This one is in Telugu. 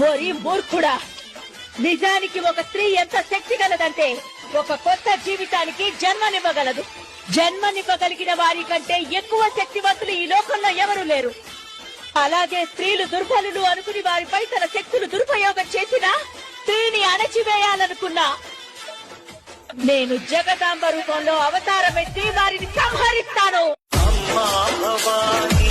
ఓరి మూర్ఖుడా, నిజానికి ఒక స్త్రీ ఎంత శక్తి గలదంటే ఒక కొత్త జీవితానికి జన్మనివ్వగలదు. జన్మనివ్వగలిగిన వారి కంటే ఎక్కువ శక్తివంతులు ఈ లోకంలో ఎవరూ లేరు. అలాగే స్త్రీలు దుర్బలులు అనుకుని వారిపై తన శక్తులు దురుపయోగం చేసినా, స్త్రీని అణచివేయాలనుకున్నా నేను జగదాంబ రూపంలో అవతారమెత్తి వారిని సంహరిస్తాను. అమ్మా భవాని